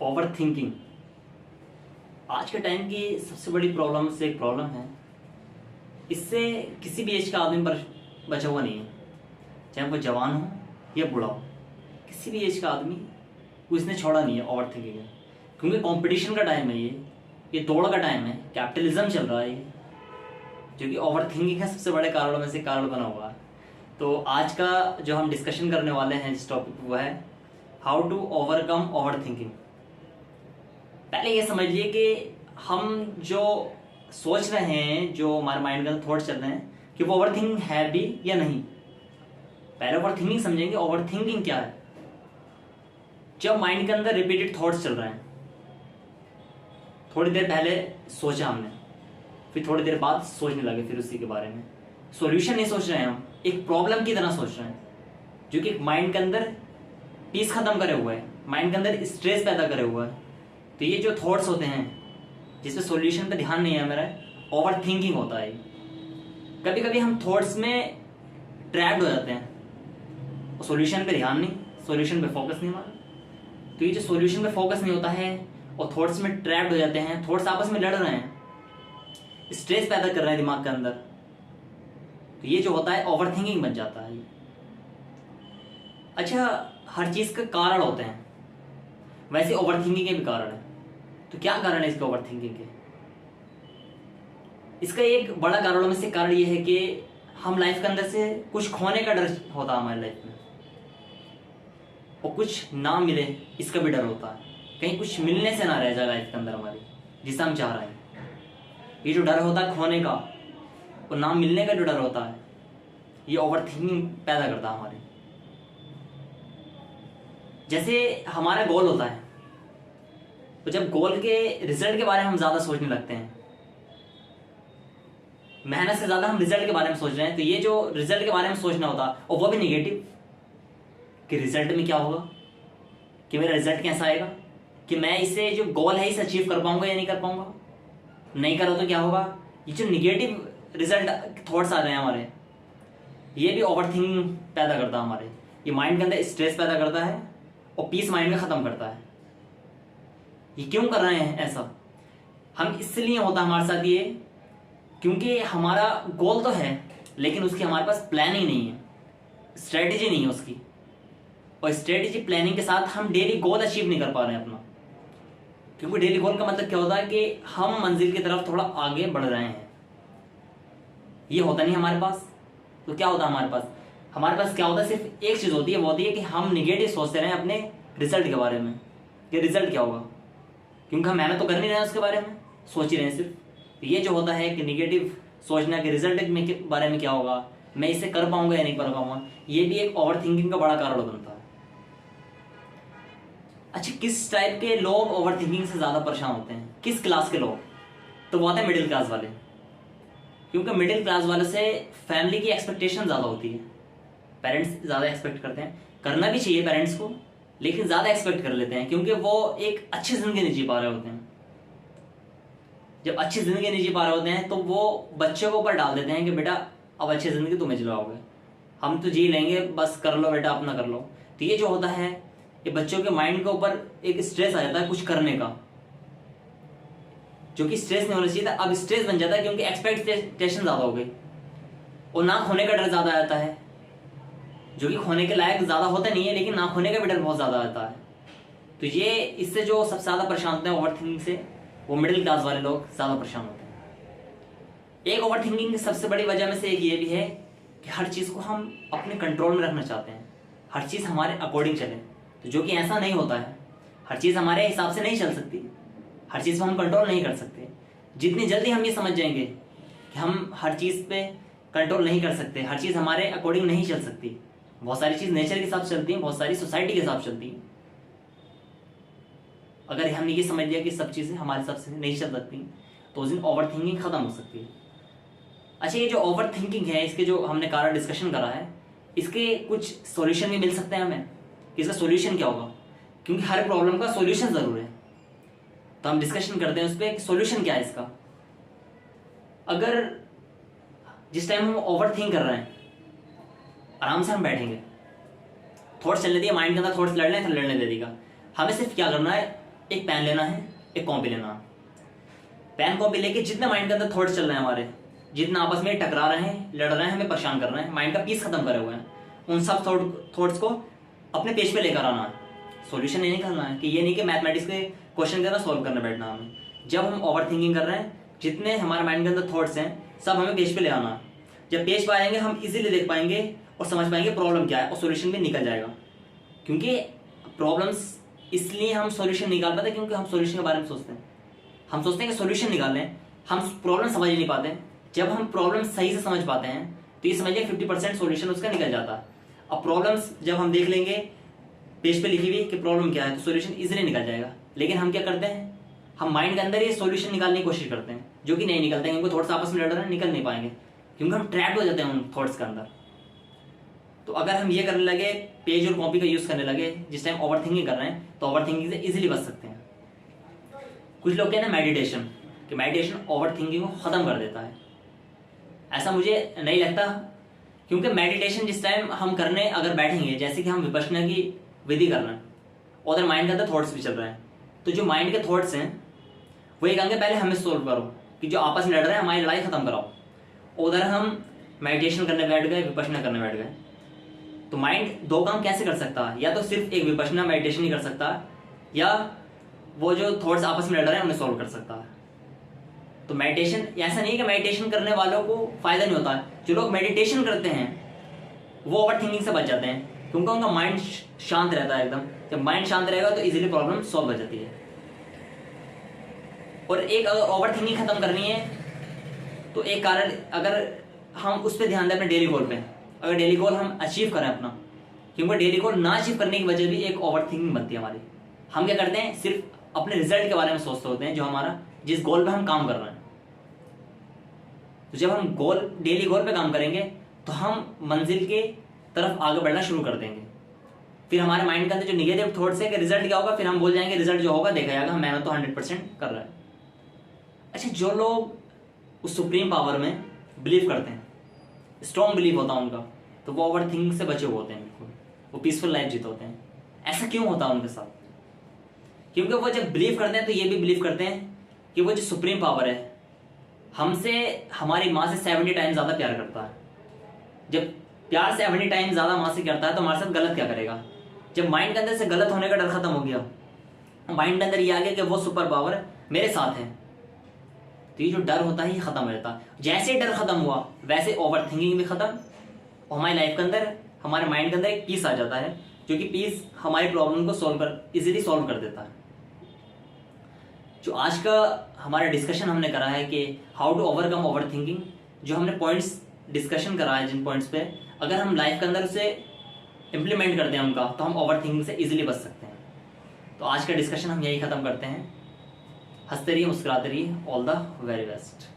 Over thinking आज के time की सबसे बड़ी प्रॉब्लम से एक प्रॉब्लम है। इससे किसी भी एज का आदमी पर बचा हुआ नहीं है, चाहे वो जवान हो या बूढ़ा हो। किसी भी एज का आदमी को इसने छोड़ा नहीं है ओवर थिंकिंग है, क्योंकि कंपटीशन का टाइम है, ये दौड़ का टाइम है, कैपिटलिज्म चल रहा है ये, जो कि ओवर थिंकिंग का सबसे बड़े कारणों में से कारण बना हुआ है। तो आज का जो हम डिस्कशन करने वाले हैं इस टॉपिक वो है how to overcome overthinking. पहले ये समझिए कि हम जो सोच रहे हैं, जो हमारे माइंड के अंदर थॉट चल रहे हैं, कि वो ओवर थिंकिंग है भी या नहीं। पहले ओवर थिंकिंग समझेंगे। ओवर थिंकिंग क्या है? जब माइंड के अंदर रिपीटेड थॉट्स चल रहे हैं, थोड़ी देर पहले सोचा हमने, फिर थोड़ी देर बाद सोचने लगे, फिर उसी के बारे में सॉल्यूशन नहीं सोच रहे हैं, हम एक प्रॉब्लम की तरह सोच रहे हैं, जो कि माइंड के अंदर पीस खत्म करे हुआ है, माइंड के अंदर स्ट्रेस पैदा करे हुआ है। तो ये जो थॉट्स होते हैं जिसपे सॉल्यूशन पे ध्यान नहीं है मेरा, ओवर थिंकिंग होता है। कभी कभी हम थॉट्स में ट्रैप्ड हो जाते हैं और सॉल्यूशन पे ध्यान नहीं, सॉल्यूशन पे फोकस नहीं हमारा। तो ये जो सॉल्यूशन पे फोकस नहीं होता है और थॉट्स में ट्रैप्ड हो जाते हैं, थॉट्स आपस में लड़ रहे हैं, स्ट्रेस पैदा कर रहे हैं दिमाग के अंदर, तो ये जो होता है ओवर थिंकिंग बन जाता है। अच्छा, हर चीज का कारण होते हैं, वैसे ओवर थिंकिंग के भी कारण है। तो क्या कारण है इसके ओवर थिंकिंग के? इसका एक बड़ा कारणों में से कारण ये है कि हम लाइफ के अंदर से कुछ खोने का डर होता है हमारी लाइफ में, और कुछ ना मिले इसका भी डर होता है, कहीं कुछ मिलने से ना रह जाए लाइफ के अंदर हमारी जिसे हम चाह रहे हैं। ये जो डर होता है खोने का और ना मिलने का जो डर होता है, ये ओवर थिंकिंग पैदा करता है हमारी। जैसे हमारा गोल होता है, तो जब गोल के रिजल्ट के बारे में हम ज्यादा सोचने लगते हैं, मेहनत से ज्यादा हम रिजल्ट के बारे में सोच रहे हैं, तो ये जो रिजल्ट के बारे में सोचना होता है, और वो भी निगेटिव, कि रिजल्ट में क्या होगा, कि मेरा रिजल्ट कैसा आएगा, कि मैं इसे जो गोल है इसे अचीव कर पाऊंगा या नहीं कर पाऊंगा, नहीं करो तो क्या होगा। ये जो निगेटिव रिजल्ट थॉट्स आ रहे हैं हमारे, ये भी ओवर थिंकिंग पैदा करता है हमारे। ये माइंड के अंदर स्ट्रेस पैदा करता है और पीस माइंड में खत्म करता है। ये क्यों कर रहे हैं ऐसा? हम इसलिए होता है हमारे साथ ये, क्योंकि हमारा गोल तो है लेकिन उसकी हमारे पास प्लानिंग नहीं है, स्ट्रेटेजी नहीं है उसकी, और स्ट्रेटेजी प्लानिंग के साथ हम डेली गोल अचीव नहीं कर पा रहे हैं अपना। क्योंकि डेली गोल का मतलब क्या होता है कि हम मंजिल की तरफ थोड़ा आगे बढ़ रहे हैं, ये होता नहीं हमारे पास। तो क्या होता है हमारे पास? हमारे पास क्या होता है, सिर्फ एक चीज होती है, वो होती है कि हम निगेटिव सोचते रहे अपने रिजल्ट के बारे में, कि रिजल्ट क्या होगा, क्योंकि हम मेहनत तो कर नहीं रहे हैं उसके बारे में, सोच ही रहे हैं सिर्फ। तो ये जो होता है कि निगेटिव सोचना कि रिजल्ट में के बारे में क्या होगा, मैं इसे कर पाऊंगा या नहीं कर पाऊंगा, ये भी एक ओवर थिंकिंग का बड़ा कारण बनता है। अच्छा, किस टाइप के लोग ओवर थिंकिंग से ज्यादा परेशान होते हैं, किस क्लास के लोग? तो वो आते हैं मिडिल क्लास वाले, क्योंकि मिडिल क्लास वाले से फैमिली की एक्सपेक्टेशन ज्यादा होती है, पेरेंट्स ज्यादा एक्सपेक्ट करते हैं, करना भी चाहिए पेरेंट्स को, लेकिन ज्यादा एक्सपेक्ट कर लेते हैं, क्योंकि वो एक अच्छी जिंदगी नहीं जी पा रहे होते हैं। जब अच्छी जिंदगी नहीं जी पा रहे होते हैं तो वो बच्चों को ऊपर डाल देते हैं कि बेटा अब अच्छी जिंदगी तुम्हें जिलाओगे, हम तो जी लेंगे, बस कर लो बेटा, अपना कर लो। तो ये जो होता है कि बच्चों के माइंड के ऊपर एक स्ट्रेस आ जाता है कुछ करने का, जो कि स्ट्रेस नहीं होना चाहिए था, अब स्ट्रेस बन जाता है, क्योंकि एक्सपेक्टेशन ज्यादा हो गई और ना खोने का डर ज्यादा आता है, जो कि खोने के लायक ज्यादा होता नहीं है, लेकिन ना खोने का भी डर बहुत ज्यादा आता है। तो ये इससे जो सबसे ज्यादा परेशान होते हैं ओवर थिंकिंग से, वो मिडिल क्लास वाले लोग ज्यादा परेशान होते हैं। एक ओवर थिंकिंग की सबसे बड़ी वजह में से एक ये भी है कि हर चीज को हम अपने कंट्रोल में रखना चाहते हैं, हर चीज हमारे अकॉर्डिंग चले, तो जो कि ऐसा नहीं होता है। हर चीज हमारे हिसाब से नहीं चल सकती, हर चीज पर हम कंट्रोल नहीं कर सकते। जितनी जल्दी हम ये समझ जाएंगे कि हम हर चीज पे कंट्रोल नहीं कर सकते, हर चीज हमारे अकॉर्डिंग नहीं चल सकती, बहुत सारी चीज नेचर के हिसाब से चलती है, बहुत सारी सोसाइटी के हिसाब से चलती है। अगर हमने ये समझ लिया कि सब चीजें हमारे हिसाब से नहीं चल सकती, तो उस दिन ओवर थिंकिंग खत्म हो सकती है। अच्छा, ये जो ओवर थिंकिंग है, इसके जो हमने कारण डिस्कशन करा है, इसके कुछ सॉल्यूशन भी मिल सकते हैं हमें, कि इसका सॉल्यूशन क्या होगा, क्योंकि हर प्रॉब्लम का सॉल्यूशन जरूर है। तो हम डिस्कशन करते हैं उस पर सॉल्यूशन क्या है इसका। अगर जिस टाइम हम ओवर थिंक कर रहे हैं, आराम से हम बैठेंगे, थॉट्स चलने दिए, माइंड के अंदर थॉट्स लड़ रहे हैं तो लड़ने दे देगा, हमें सिर्फ क्या करना है, एक पेन लेना है, एक कॉपी लेना है। पेन कॉपी लेके जितने माइंड के अंदर थॉट्स चल रहे हैं हमारे, जितना आपस में टकरा रहे हैं, लड़ रहे हैं, हमें परेशान कर रहे हैं, माइंड का पीस खत्म करे हुए हैं, उन सब थॉट्स को अपने पेज पे लेकर आना है। सॉल्यूशन नहीं निकालना है कि ये नहीं कि मैथमेटिक्स के क्वेश्चन के अंदर सॉल्व करने बैठना हमें। जब हम ओवर थिंकिंग कर रहे हैं, जितने हमारे माइंड के अंदर थॉट्स हैं सब हमें पेज पे ले आना है। जब पेज पे आएंगे हम इजीली देख पाएंगे और समझ पाएंगे प्रॉब्लम क्या है, और सॉल्यूशन भी निकल जाएगा। क्योंकि प्रॉब्लम्स इसलिए हम सॉल्यूशन निकाल पाते हैं क्योंकि हम सॉल्यूशन के बारे में सोचते हैं। हम सोचते हैं कि सॉल्यूशन निकाल लें, हम प्रॉब्लम समझ ही नहीं पाते। जब हम प्रॉब्लम सही से समझ पाते हैं तो ये समझिए 50% सॉल्यूशन उसका निकल जाता है। अब प्रॉब्लम्स जब हम देख लेंगे पेज पे लिखी हुई कि प्रॉब्लम क्या है, तो सॉल्यूशन इजीली निकल जाएगा। लेकिन हम क्या करते हैं, हम माइंड के अंदर ये सॉल्यूशन निकालने की कोशिश करते हैं, जो कि नहीं निकलते हैं, क्योंकि थॉट्स आपस में लड़ रहे हैं, निकल नहीं पाएंगे क्योंकि हम ट्रैप्ड हो जाते हैं उन थॉट्स के अंदर। तो अगर हम ये करने लगे, पेज और कॉपी का यूज करने लगे जिस टाइम ओवर थिंकिंग कर रहे हैं, तो ओवर थिंकिंग से इजीली बच सकते हैं। कुछ लोग कहते हैं मेडिटेशन, कि मेडिटेशन ओवर थिंकिंग को खत्म कर देता है। ऐसा मुझे नहीं लगता, क्योंकि मेडिटेशन जिस टाइम हम करने अगर बैठेंगे, जैसे कि हम विपश्यना की विधि कर रहे हैं, उधर माइंड के अंदर थॉट्स भी चल रहे हैं, तो जो माइंड के थॉट्स हैं वो ये कहेंगे पहले हमें सोल्व करो, कि जो आपस में लड़ रहे हैं हमारी लड़ाई खत्म कराओ। उधर हम मेडिटेशन करने बैठ गए, विपश्यना करने बैठ गए। तो माइंड दो काम कैसे कर सकता है, या तो सिर्फ एक विपश्यना मेडिटेशन ही कर सकता है, या वो जो थॉट्स आपस में लड़ रहे हैं उन्हें सॉल्व कर सकता है। तो मेडिटेशन ऐसा नहीं है कि मेडिटेशन करने वालों को फायदा नहीं होता है। जो लोग मेडिटेशन करते हैं वो ओवर थिंकिंग से बच जाते हैं, क्योंकि उनका माइंड शांत रहता है एकदम। जब माइंड शांत रहेगा तो इजीली प्रॉब्लम सॉल्व हो जाती है। और एक अगर ओवर थिंकिंग खत्म करनी है तो एक कारण, अगर हम उस पर ध्यान दें अपने डेली गोल पे, अगर डेली गोल हम अचीव करें अपना, क्योंकि डेली गोल ना अचीव करने की वजह भी एक ओवर थिंकिंग बनती है हमारी। हम क्या करते हैं, सिर्फ अपने रिजल्ट के बारे में सोचते होते हैं, जो हमारा जिस गोल पे हम काम कर रहे हैं। तो जब हम डेली गोल पे काम करेंगे तो हम मंजिल के तरफ आगे बढ़ना शुरू कर देंगे। फिर हमारे माइंड के अंदर जो निगेटिव थॉट्स है कि रिजल्ट क्या होगा, फिर हम बोल जाएंगे रिजल्ट जो होगा देखा जाएगा, हम मेहनत तो 100% कर रहे हैं। अच्छा, जो लोग उस सुप्रीम पावर में बिलीव करते हैं, स्ट्रॉन्ग बिलीव होता है उनका, तो वो ओवर थिंकिंग से बचे हुए होते हैं, बिल्कुल वो पीसफुल लाइफ जीते होते हैं। ऐसा क्यों होता है उनके साथ? क्योंकि वो जब बिलीव करते हैं तो ये भी बिलीव करते हैं कि वो जो सुप्रीम पावर है हमसे, हमारी माँ से 70 टाइम ज्यादा प्यार करता है। जब प्यार 70 टाइम ज्यादा माँ से करता है तो हमारे साथ गलत क्या करेगा? जब माइंड के अंदर से गलत होने का डर खत्म हो गया, माइंड के अंदर ये आ गया कि वो सुपर पावर मेरे साथ है, तो ये जो डर होता है ये खत्म हो जाता है। जैसे डर खत्म हुआ वैसे ओवर थिंकिंग भी खत्म, और हमारी लाइफ के अंदर, हमारे माइंड के अंदर एक पीस आ जाता है, जो कि पीस हमारी प्रॉब्लम को इजीली सॉल्व कर देता है। जो आज का हमारा डिस्कशन हमने करा है कि how to overcome overthinking, जो हमने पॉइंट्स डिस्कशन करा है, जिन पॉइंट्स पे अगर हम लाइफ के अंदर उसे इम्प्लीमेंट करते हैं उनका, तो हम ओवर थिंकिंग से इजीली बच सकते हैं। तो आज का डिस्कशन हम यही खत्म करते हैं। हंसते रहिए, मुस्कुराते रहिए। All the very best.